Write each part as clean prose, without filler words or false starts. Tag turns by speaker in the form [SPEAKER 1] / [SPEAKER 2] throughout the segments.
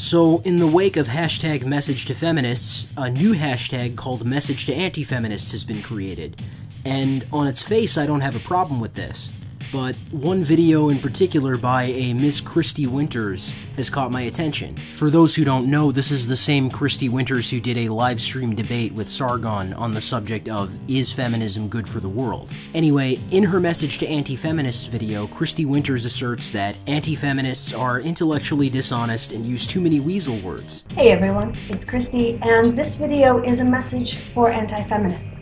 [SPEAKER 1] So, in the wake of hashtag Message to Feminists, a new hashtag called Message to Anti-Feminists has been created. And on its face, I don't have a problem with this. But one video in particular by a Miss Christy Winters has caught my attention. For those who don't know, this is the same Christy Winters who did a live stream debate with Sargon on the subject of, is feminism good for the world? Anyway, in her Message to Anti-Feminists video, Christy Winters asserts that anti-feminists are intellectually dishonest and use too many weasel words.
[SPEAKER 2] Hey everyone, it's Christy, and this video is a message for anti-feminists.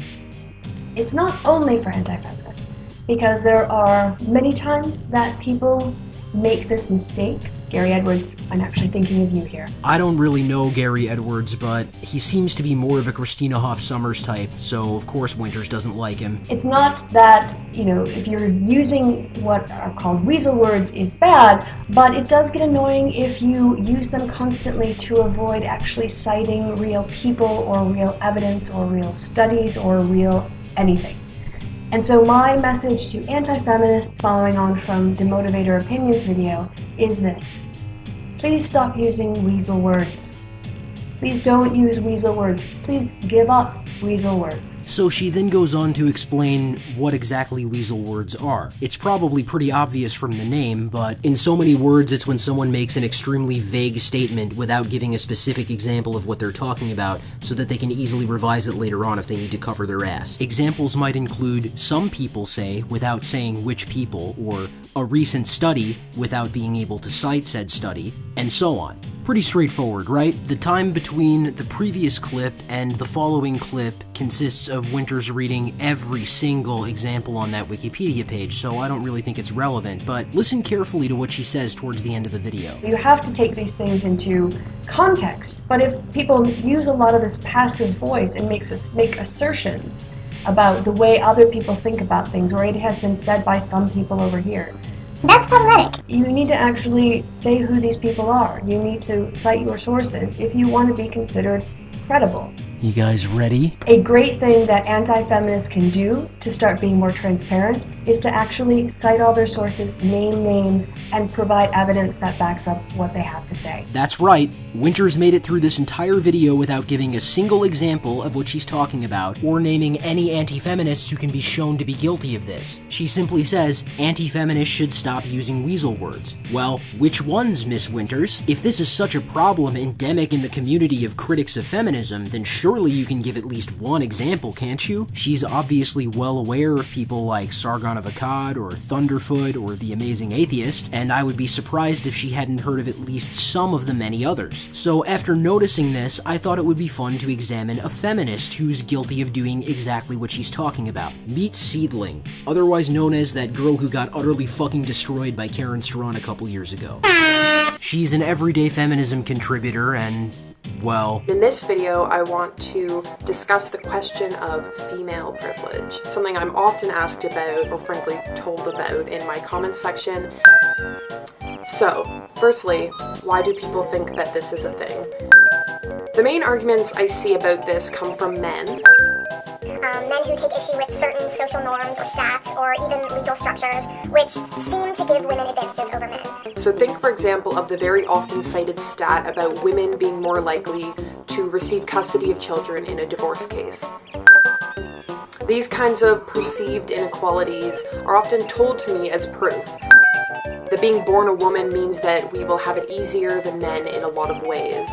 [SPEAKER 2] It's not only for anti-feminists, because there are many times that people make this mistake. Gary Edwards, I'm actually thinking of you here.
[SPEAKER 1] I don't really know Gary Edwards, but he seems to be more of a Christina Hoff Sommers type, so of course Winters doesn't like him.
[SPEAKER 2] It's not that, if you're using what are called weasel words is bad, but it does get annoying if you use them constantly to avoid actually citing real people or real evidence or real studies or real anything. And so my message to anti-feminists following on from Demotivator Opinions video is this. Please stop using weasel words. Please don't use weasel words. Please give up weasel words.
[SPEAKER 1] So she then goes on to explain what exactly weasel words are. It's probably pretty obvious from the name, but in so many words it's when someone makes an extremely vague statement without giving a specific example of what they're talking about so that they can easily revise it later on if they need to cover their ass. Examples might include some people say without saying which people, or a recent study without being able to cite said study, and so on. Pretty straightforward, right? The time between the previous clip and the following clip consists of Winters reading every single example on that Wikipedia page, so I don't really think it's relevant, but listen carefully to what she says towards the end of the video.
[SPEAKER 2] You have to take these things into context, but if people use a lot of this passive voice and make assertions about the way other people think about things, or it has been said by some people over here, that's problematic. You need to actually say who these people are. You need to cite your sources if you want to be considered credible.
[SPEAKER 1] You guys ready?
[SPEAKER 2] A great thing that anti-feminists can do to start being more transparent is to actually cite all their sources, name names, and provide evidence that backs up what they have to say.
[SPEAKER 1] That's right. Winters made it through this entire video without giving a single example of what she's talking about, or naming any anti-feminists who can be shown to be guilty of this. She simply says, anti-feminists should stop using weasel words. Well, which ones, Miss Winters? If this is such a problem endemic in the community of critics of feminism, then surely you can give at least one example, can't you? She's obviously well aware of people like Sargon of Akkad, or Thunderfoot, or The Amazing Atheist, and I would be surprised if she hadn't heard of at least some of the many others. So after noticing this, I thought it would be fun to examine a feminist who's guilty of doing exactly what she's talking about. Meet Seedling, otherwise known as that girl who got utterly fucking destroyed by Karen Strawn a couple years ago. She's an everyday feminism contributor and, well,
[SPEAKER 3] in this video, I want to discuss the question of female privilege, something I'm often asked about, or frankly told about, in my comments section. So, firstly, why do people think that this is a thing? The main arguments I see about this come from men.
[SPEAKER 4] Men who take issue with certain social norms or stats or even legal structures which seem to give women advantages over men.
[SPEAKER 3] So think, for example, of the very often cited stat about women being more likely to receive custody of children in a divorce case. These kinds of perceived inequalities are often told to me as proof that being born a woman means that we will have it easier than men in a lot of ways.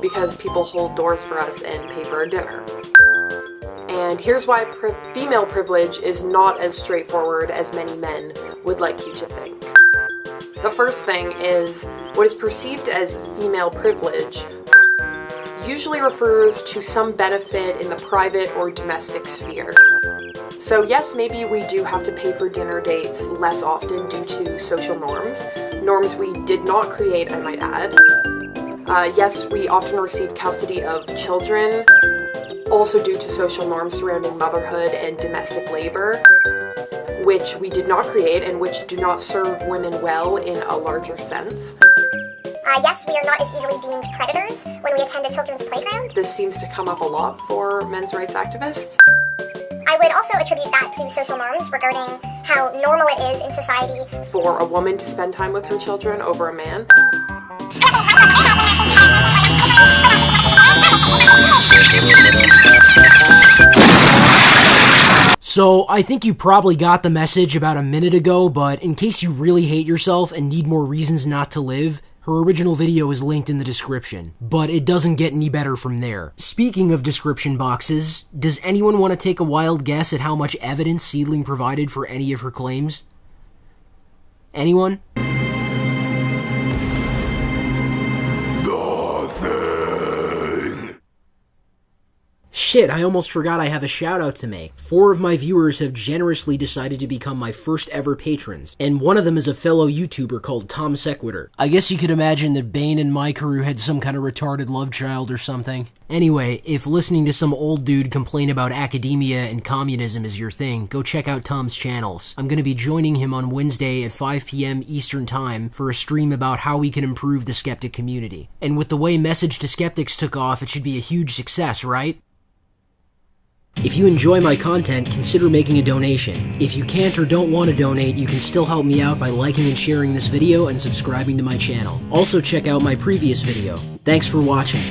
[SPEAKER 3] Because people hold doors for us and pay for our dinner. And here's why female privilege is not as straightforward as many men would like you to think. The first thing is, what is perceived as female privilege usually refers to some benefit in the private or domestic sphere. So yes, maybe we do have to pay for dinner dates less often due to social norms we did not create, I might add. Yes, we often receive custody of children, also due to social norms surrounding motherhood and domestic labor, which we did not create and which do not serve women well in a larger sense.
[SPEAKER 4] Yes, we are not as easily deemed predators when we attend a children's playground.
[SPEAKER 3] This seems to come up a lot for men's rights activists.
[SPEAKER 4] I would also attribute that to social norms regarding how normal it is in society
[SPEAKER 3] for a woman to spend time with her children over a man.
[SPEAKER 1] So, I think you probably got the message about a minute ago, but in case you really hate yourself and need more reasons not to live, her original video is linked in the description. But it doesn't get any better from there. Speaking of description boxes, does anyone want to take a wild guess at how much evidence Seedling provided for any of her claims? Anyone? Shit, I almost forgot I have a shout out to make. 4 of my viewers have generously decided to become my first ever patrons, and one of them is a fellow YouTuber called Tom Sequitur. I guess you could imagine that Bane and my crew had some kind of retarded love child or something. Anyway, if listening to some old dude complain about academia and communism is your thing, go check out Tom's channels. I'm gonna be joining him on Wednesday at 5 p.m. Eastern Time for a stream about how we can improve the skeptic community. And with the way Message to Skeptics took off, it should be a huge success, right? If you enjoy my content, consider making a donation. If you can't or don't want to donate, you can still help me out by liking and sharing this video and subscribing to my channel. Also check out my previous video. Thanks for watching.